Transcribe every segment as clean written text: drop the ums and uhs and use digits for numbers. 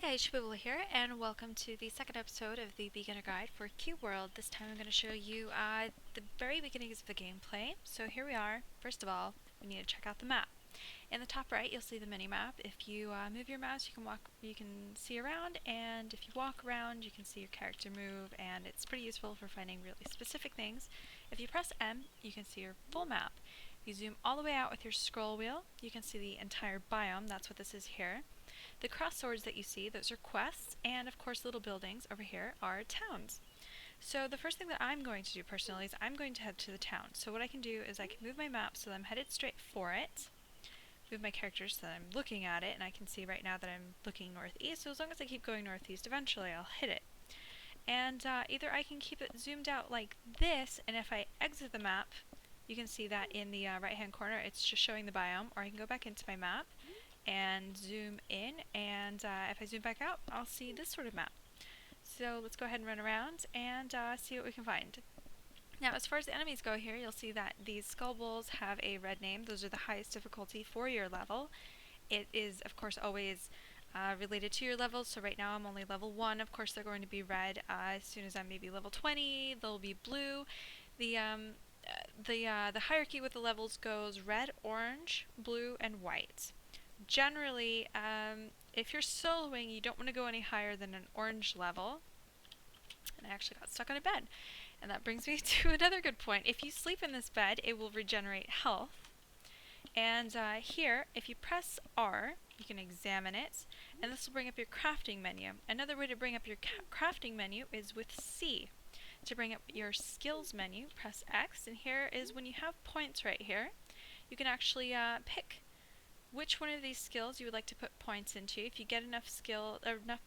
guys, Shibibble here, and welcome to the second episode of the beginner guide for Cube World. This time I'm going to show you the very beginnings of the gameplay. So here we are. First of all, we need to check out the map. In the top right, you'll see the mini map. If you move your mouse, you can see around, and if you walk around, you can see your character move, and it's pretty useful for finding really specific things. If you press M, you can see your full map. If you zoom all the way out with your scroll wheel, you can see the entire biome. That's what this is here. The cross swords that you see, those are quests, and of course little buildings over here are towns. So the first thing that I'm going to do personally is I'm going to head to the town. So what I can do is I can move my map so that I'm headed straight for it, move my character so that I'm looking at it, and I can see right now that I'm looking northeast, so as long as I keep going northeast, eventually I'll hit it. And either I can keep it zoomed out like this, and if I exit the map, you can see that in the right hand corner it's just showing the biome, or I can go back into my map and zoom in, and if I zoom back out, I'll see this sort of map. So let's go ahead and run around and see what we can find. Now, as far as the enemies go here, you'll see that these skull bulls have a red name. Those are the highest difficulty for your level. It is, of course, always related to your level, so right now I'm only level 1. Of course, they're going to be red. As soon as I'm maybe level 20, they'll be blue. The hierarchy with the levels goes red, orange, blue, and white. Generally, if you're soloing, you don't want to go any higher than an orange level. And I actually got stuck on a bed. And that brings me to another good point. If you sleep in this bed, it will regenerate health. And here, if you press R, you can examine it, and this will bring up your crafting menu. Another way to bring up your crafting menu is with C. To bring up your skills menu, press X, and here is when you have points right here, you can actually pick which one of these skills you would like to put points into. If you get enough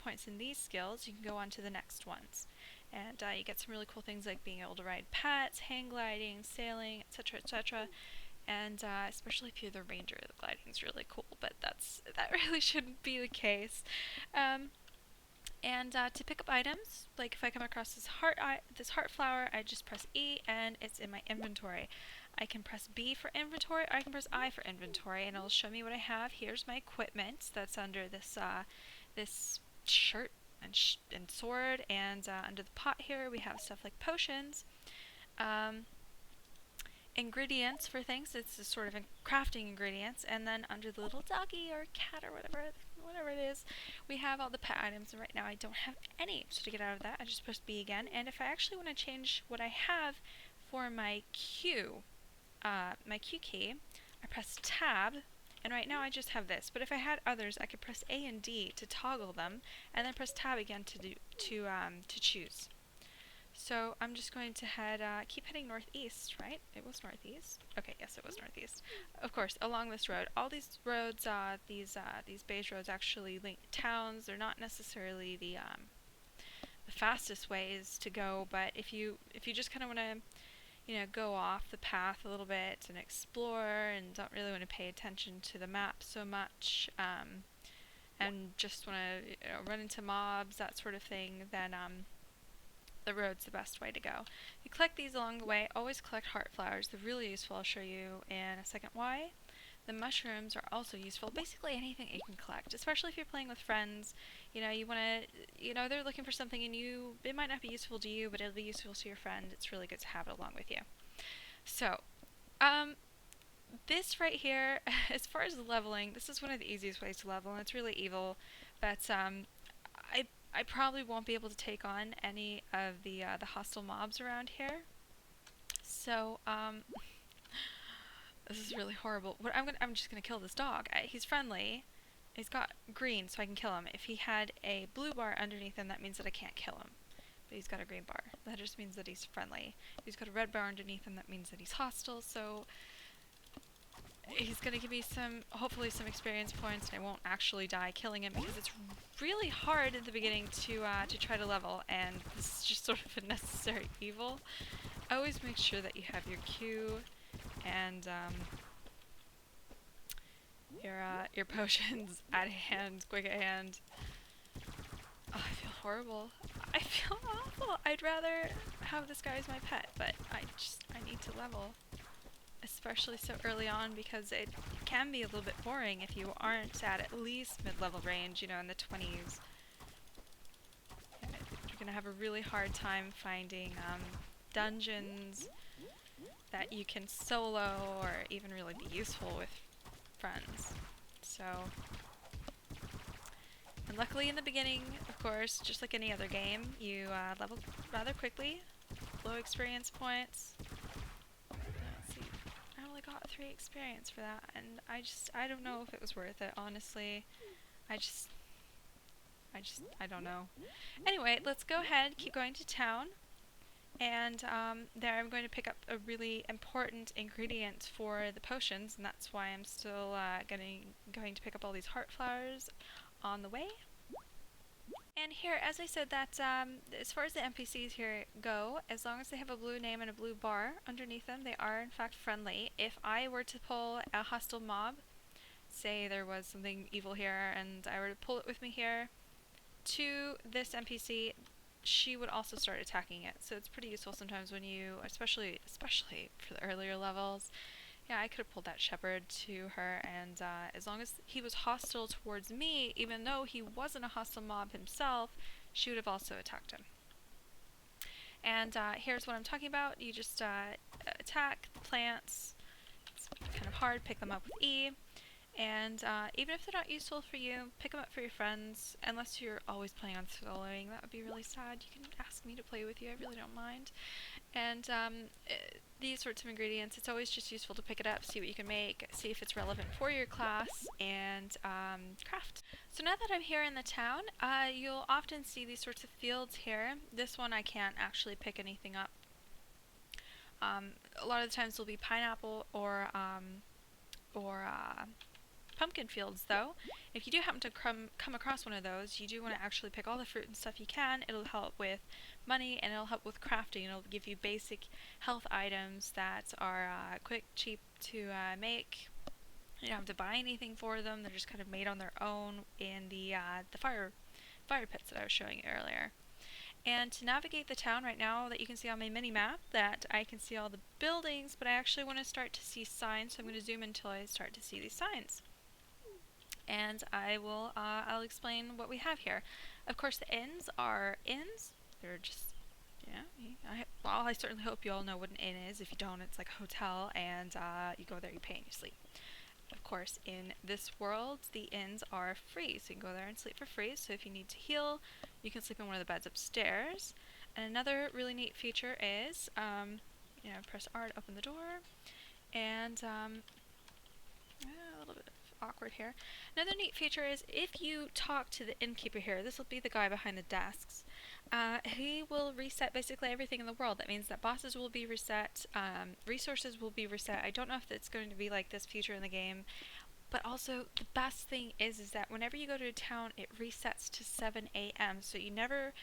points in these skills, you can go on to the next ones. And you get some really cool things like being able to ride pets, hang gliding, sailing, etc., etc. And especially if you're the ranger, the gliding is really cool, but that really shouldn't be the case. To pick up items, like if I come across this heart flower, I just press E and it's in my inventory. I can press B for inventory, or I can press I for inventory, and it'll show me what I have. Here's my equipment that's under this this shirt and sword, and under the pot here we have stuff like potions, ingredients for things. It's a sort of crafting ingredients, and then under the little doggy or cat or whatever it is, we have all the pet items, and right now I don't have any. So to get out of that, I just press B again, and if I actually want to change what I have for my Q key, I press tab, and right now I just have this, but if I had others, I could press A and D to toggle them, and then press tab again to choose. So I'm just going to keep heading northeast, right? It was northeast. Okay, yes, it was northeast. Of course, along this road. All these roads, these beige roads actually link towns. They're not necessarily the fastest ways to go, but if you just kind of want to, go off the path a little bit and explore and don't really want to pay attention to the map so much, and just want to run into mobs, that sort of thing, then the road's the best way to go. You collect these along the way. Always collect heart flowers. They're really useful. I'll show you in a second why. The mushrooms are also useful. Basically anything you can collect, especially if you're playing with friends. You want to, they're looking for something and it might not be useful to you, but it'll be useful to your friend. It's really good to have it along with you. So, this right here, as far as leveling, this is one of the easiest ways to level, and it's really evil, but I probably won't be able to take on any of the hostile mobs around here. So, this is really horrible. I'm just gonna kill this dog. He's friendly. He's got green, so I can kill him. If he had a blue bar underneath him, that means that I can't kill him. But he's got a green bar. That just means that he's friendly. If he's got a red bar underneath him, that means that he's hostile, so he's going to give me hopefully some experience points, and I won't actually die killing him, because it's really hard at the beginning to try to level, and this is just sort of a necessary evil. Always make sure that you have your Q and your potions at hand, quick at hand. Oh, I feel horrible. I feel awful. I'd rather have this guy as my pet, but I need to level. Especially so early on, because it can be a little bit boring if you aren't at least mid-level range, in the 20s. going to have a really hard time finding dungeons that you can solo or even really be useful with friends. So, and luckily in the beginning, of course, just like any other game, you level rather quickly, low experience points. Let's see, I only got 3 experience for that, and I don't know if it was worth it, honestly. I don't know. Anyway, let's go ahead, keep going to town, and there I'm going to pick up a really important ingredient for the potions, and that's why I'm still going to pick up all these heart flowers on the way. And here, as I said, that as far as the NPCs here go, as long as they have a blue name and a blue bar underneath them, they are in fact friendly. If I were to pull a hostile mob, say there was something evil here, and I were to pull it with me here to this NPC, she would also start attacking it. So it's pretty useful sometimes when you, especially for the earlier levels. Yeah, I could have pulled that shepherd to her, and as long as he was hostile towards me, even though he wasn't a hostile mob himself, she would have also attacked him. And here's what I'm talking about. You just attack the plants. It's kind of hard. Pick them up with E. And even if they're not useful for you, pick them up for your friends. Unless you're always planning on soloing, that would be really sad. You can ask me to play with you. I really don't mind. And these sorts of ingredients, it's always just useful to pick it up, see what you can make, see if it's relevant for your class, and craft. So now that I'm here in the town, you'll often see these sorts of fields here. This one I can't actually pick anything up. A lot of the times will be pineapple or pumpkin fields, though. If you do happen to come across one of those, you do want to actually pick all the fruit and stuff you can. It'll help with money, and it'll help with crafting. It'll give you basic health items that are quick, cheap to make. You don't have to buy anything for them. They're just kind of made on their own in the fire pits that I was showing you earlier. And to navigate the town right now, that you can see on my mini map, that I can see all the buildings, but I actually want to start to see signs, so I'm going to zoom until I start to see these signs. And I'll explain what we have here. Of course, the inns are inns. They're just, I certainly hope you all know what an inn is. If you don't, it's like a hotel, and you go there, you pay, and you sleep. Of course, in this world, the inns are free, so you can go there and sleep for free. So if you need to heal, you can sleep in one of the beds upstairs. And another really neat feature is, press R to open the door, and a little bit awkward here. Another neat feature is if you talk to the innkeeper here, this will be the guy behind the desks, he will reset basically everything in the world. That means that bosses will be reset, resources will be reset. I don't know if it's going to be like this feature in the game, but also the best thing is that whenever you go to a town, it resets to 7 a.m. So you never,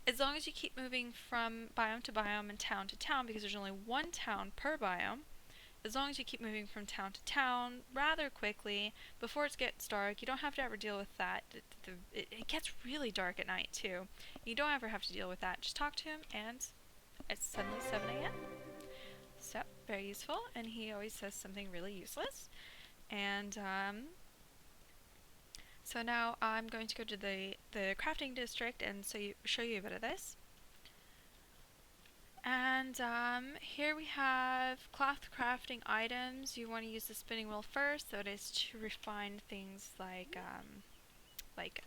as long as you keep moving from biome to biome and town to town, because there's only one town per biome, as long as you keep moving from town to town rather quickly before it gets dark, you don't have to ever deal with that. It gets really dark at night too. You don't ever have to deal with that. Just talk to him and it's suddenly 7 a.m. So, very useful, and he always says something really useless. And so now I'm going to go to the crafting district and show you a bit of this. And here we have cloth crafting items. You want to use the spinning wheel first, so it is to refine things like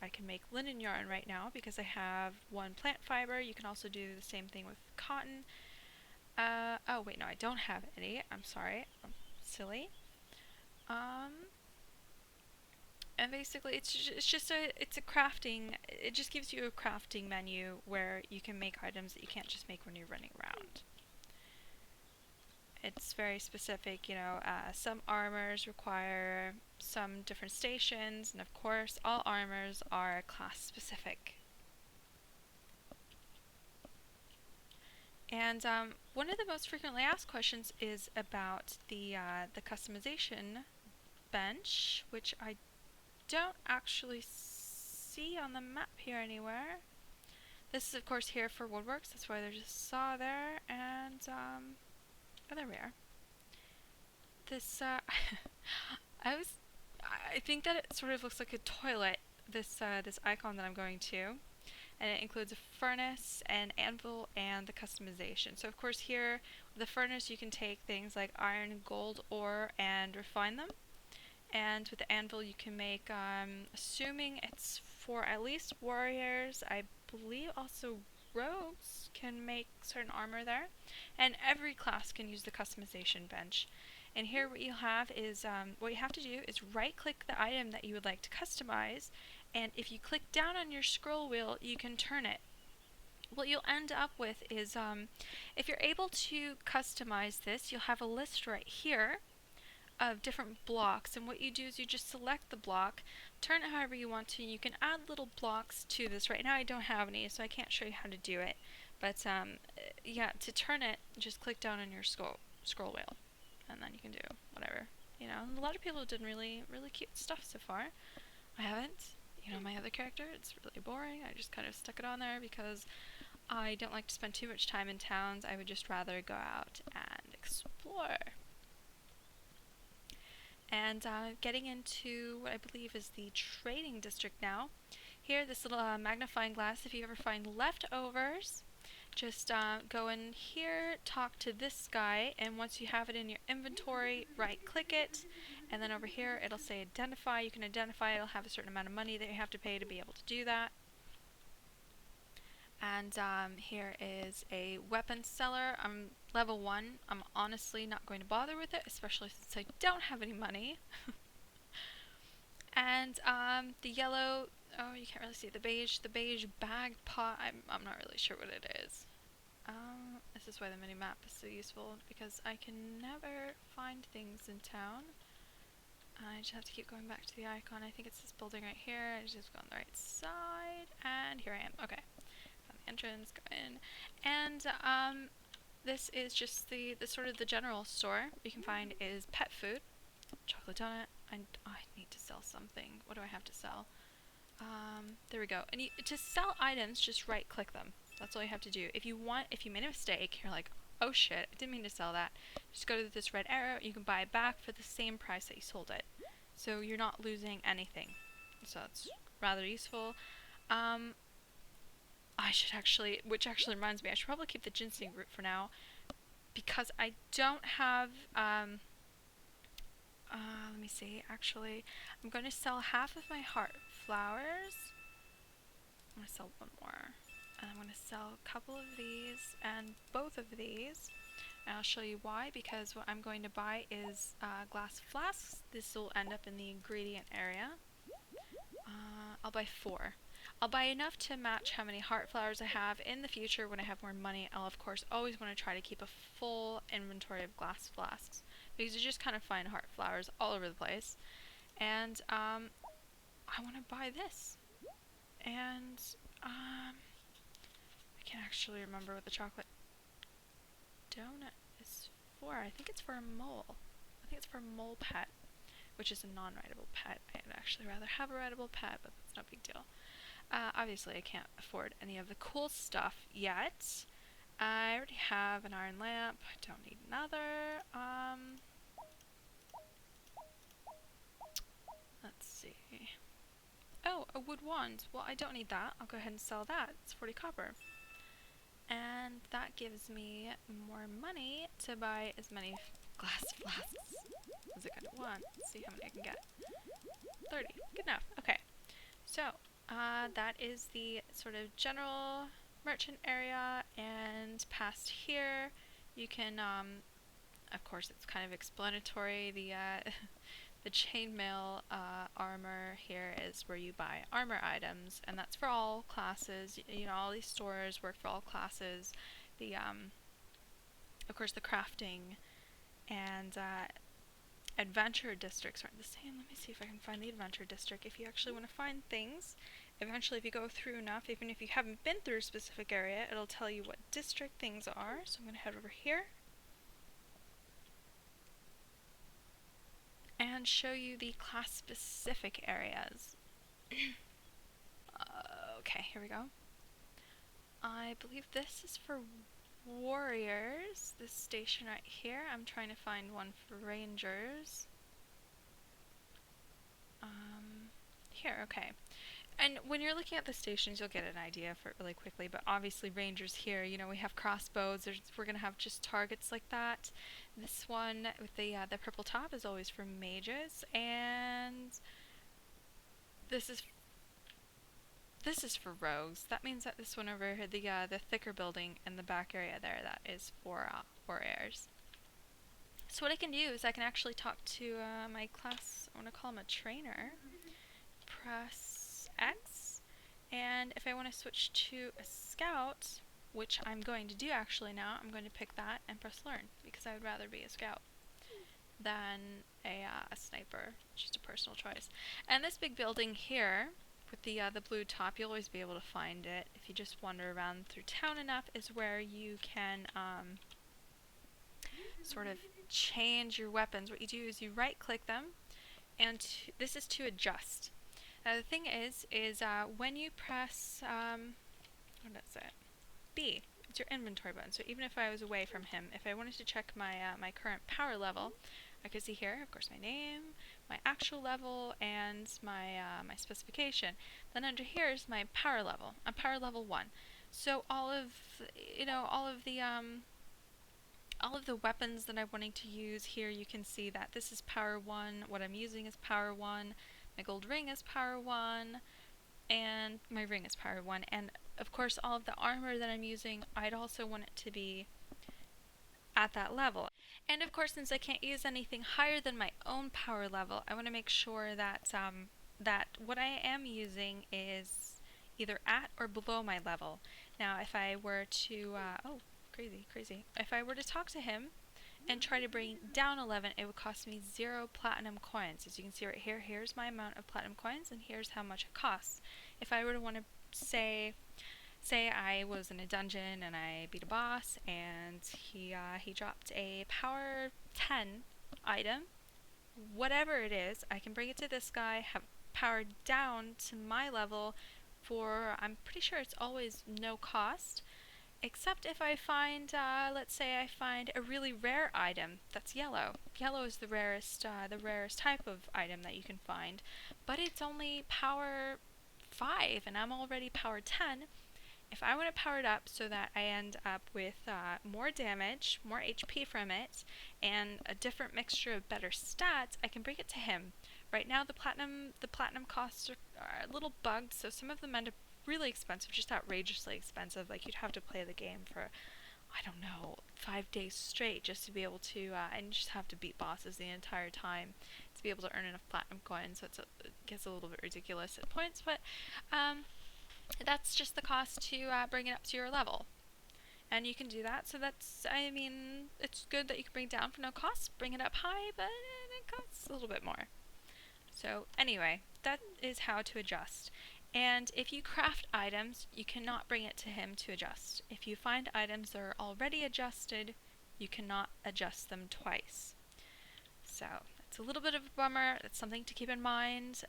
I can make linen yarn right now because I have 1 plant fiber. You can also do the same thing with cotton. Oh wait, no, I don't have any. I'm sorry, I'm silly. And basically, it's a crafting. It just gives you a crafting menu where you can make items that you can't just make when you're running around. It's very specific, some armors require some different stations, and of course, all armors are class specific. And one of the most frequently asked questions is about the customization bench, which I don't actually see on the map here anywhere. This is of course here for woodworks, that's why there's a saw there, and oh, there we are. This I think that it sort of looks like a toilet, this icon that I'm going to, and it includes a furnace, an anvil, and the customization. So of course here, with the furnace you can take things like iron, gold, ore, and refine them. And with the anvil you can make, assuming it's for at least warriors, I believe also rogues can make certain armor there. And every class can use the customization bench. And here what you'll have is, what you have to do is right click the item that you would like to customize, and if you click down on your scroll wheel you can turn it. What you'll end up with is, if you're able to customize this, you'll have a list right here of different blocks, and what you do is you just select the block, turn it however you want to. You can add little blocks to this. Right now I don't have any, so I can't show you how to do it, but yeah, to turn it, just click down on your scroll wheel, and then you can do whatever. You know, a lot of people have done really cute stuff so far. I haven't. You know, my other character, it's really boring. I just kind of stuck it on there because I don't like to spend too much time in towns. I would just rather go out and explore. And getting into what I believe is the trading district now. Here, this little magnifying glass, if you ever find leftovers, just go in here, talk to this guy, and once you have it in your inventory, right click it, and then over here it'll say identify. You can identify it. It'll have a certain amount of money that you have to pay to be able to do that. And here is a weapon seller. I'm level 1. I'm honestly not going to bother with it, especially since I don't have any money. And the yellow, oh, you can't really see the beige bag pot. I'm not really sure what it is. This is why the mini map is so useful, because I can never find things in town. I just have to keep going back to the icon. I think it's this building right here. I just go on the right side, and here I am. Okay. Entrance, go in, and this is just the sort of the general store. What you can find is pet food, chocolate donut. I need to sell something. What do I have to sell? There we go. And to sell items, just right click them. That's all you have to do. If you made a mistake, you're like, oh shit, I didn't mean to sell that. Just go to this red arrow. You can buy it back for the same price that you sold it. So you're not losing anything. So that's rather useful. I should actually, which actually reminds me, I should probably keep the ginseng root for now, because I don't have, let me see, actually, I'm going to sell half of my heart flowers. I'm going to sell one more, and I'm going to sell a couple of these, and both of these, and I'll show you why, because what I'm going to buy is glass flasks. This will end up in the ingredient area. I'll buy 4. I'll buy enough to match how many heart flowers I have. In the future, when I have more money, I'll of course always want to try to keep a full inventory of glass flasks, because you just kind of find heart flowers all over the place. And I want to buy this. And I can't actually remember what the chocolate donut is for. I think it's for a mole. I think it's for a mole pet, which is a non-rideable pet. I'd actually rather have a rideable pet, but that's no big deal. Obviously I can't afford any of the cool stuff yet. I already have an iron lamp. I don't need another. Let's see. Oh, a wood wand. Well, I don't need that. I'll go ahead and sell that. It's 40 copper. And that gives me more money to buy as many glass flasks as I kind of want. Let's see how many I can get. 30. Good enough. Okay. So, that is the sort of general merchant area, and past here you can, of course it's kind of explanatory, the chainmail armor here is where you buy armor items, and that's for all classes. You know, all these stores work for all classes. The, of course the crafting and adventure districts aren't the same. Let me see if I can find the adventure district. If you actually want to find things, eventually if you go through enough, even if you haven't been through a specific area, it'll tell you what district things are. So I'm going to head over here and show you the class specific areas. Okay, here we go. I believe this is for warriors, this station right here. I'm trying to find one for rangers. Here, okay. And when you're looking at the stations, you'll get an idea for it really quickly. But obviously, rangers here, you know, we have crossbows. We're gonna have just targets like that. This one with the purple top is always for mages, and this is this is for rogues. That means that this one over here, the thicker building in the back area there, that is for warriors. So what I can do is I can actually talk to my class. I want to call him a trainer. Press X, and if I want to switch to a scout, which I'm going to do actually now, I'm going to pick that and press learn because I would rather be a scout than a sniper. Just a personal choice. And this big building here with the blue top, you'll always be able to find it if you just wander around through town enough, is where you can sort of change your weapons. What you do is you right click them, and this is to adjust. Now the thing is when you press, what is it? B, it's your inventory button. So even if I was away from him, if I wanted to check my my current power level, I could see here, of course, my name, my actual level, and my my specification. Then under here is my power level. I'm power level 1. So all of all of the weapons that I'm wanting to use here, you can see that this is power 1, what I'm using is power 1, my gold ring is power 1, and my ring is power 1, and of course all of the armor that I'm using, I'd also want it to be at that level. And of course, since I can't use anything higher than my own power level, I want to make sure that that what I am using is either at or below my level. Now, if I were to, oh, crazy. If I were to talk to him and try to bring down 11, it would cost me 0 platinum coins. As you can see right here, here's my amount of platinum coins, and here's how much it costs. If I were to want to say I was in a dungeon and I beat a boss, and he dropped a power 10 item, whatever it is, I can bring it to this guy, have powered down to my level for, I'm pretty sure it's always no cost, except if I find, let's say I find a really rare item that's yellow. Yellow is the rarest type of item that you can find, but it's only power 5 and I'm already power 10. If I want to power it up so that I end up with more damage, more HP from it, and a different mixture of better stats, I can bring it to him. Right now the platinum costs are a little bugged, so some of them end up really expensive, just outrageously expensive. Like you'd have to play the game for, I don't know, 5 days straight just to be able to, and just have to beat bosses the entire time to be able to earn enough platinum coins, so it gets a little bit ridiculous at points, but that's just the cost to bring it up to your level. And you can do that, so that's, I mean, it's good that you can bring it down for no cost, bring it up high, but it costs a little bit more. So anyway, that is how to adjust. And if you craft items, you cannot bring it to him to adjust. If you find items that are already adjusted, you cannot adjust them twice. So that's a little bit of a bummer. That's something to keep in mind.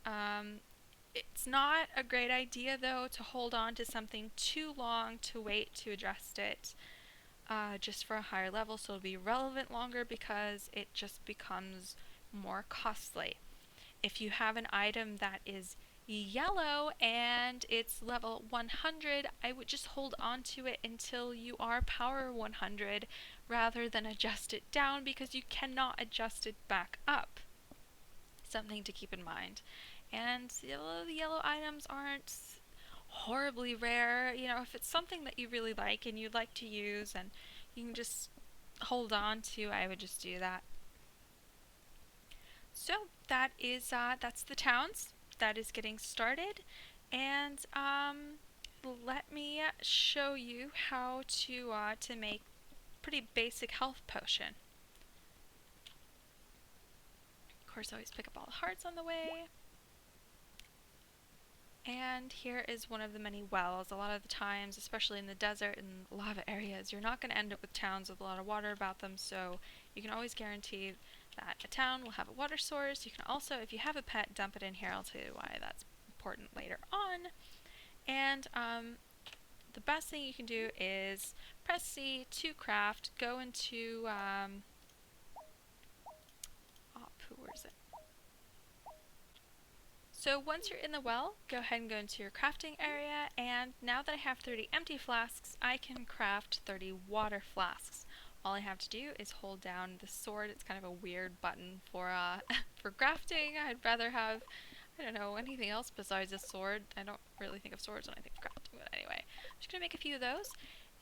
It's not a great idea, though, to hold on to something too long to wait to adjust it just for a higher level, so it'll be relevant longer because it just becomes more costly. If you have an item that is yellow and it's level 100, I would just hold on to it until you are power 100 rather than adjust it down, because you cannot adjust it back up. Something to keep in mind. And the yellow items aren't horribly rare. You know, if it's something that you really like and you'd like to use and you can just hold on to, I would just do that. So that is that's the towns. That is getting started, and let me show you how to make pretty basic health potion. Of course, always pick up all the hearts on the way. And here is one of the many wells. A lot of the times, especially in the desert and lava areas, you're not going to end up with towns with a lot of water about them, so you can always guarantee that a town will have a water source. You can also, if you have a pet, dump it in here. I'll tell you why that's important later on. And the best thing you can do is press C to craft, go into, where is it? So once you're in the well, go ahead and go into your crafting area, and now that I have 30 empty flasks, I can craft 30 water flasks. All I have to do is hold down the sword. It's kind of a weird button for for crafting. I'd rather have, I don't know, anything else besides a sword. I don't really think of swords when I think of crafting, but anyway. I'm just going to make a few of those,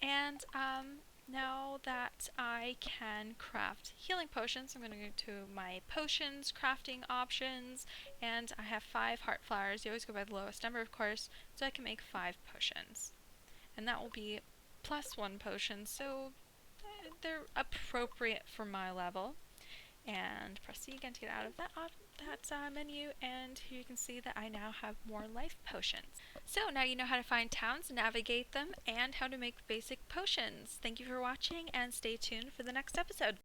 and now that I can craft healing potions, I'm going to go to my potions crafting options, and I have 5 heart flowers. You always go by the lowest number, of course, so I can make 5 potions. And that will be +1 potion, so they're appropriate for my level. And press C again to get out of that menu, and here you can see that I now have more life potions. So now you know how to find towns, navigate them, and how to make basic potions. Thank you for watching, and stay tuned for the next episode.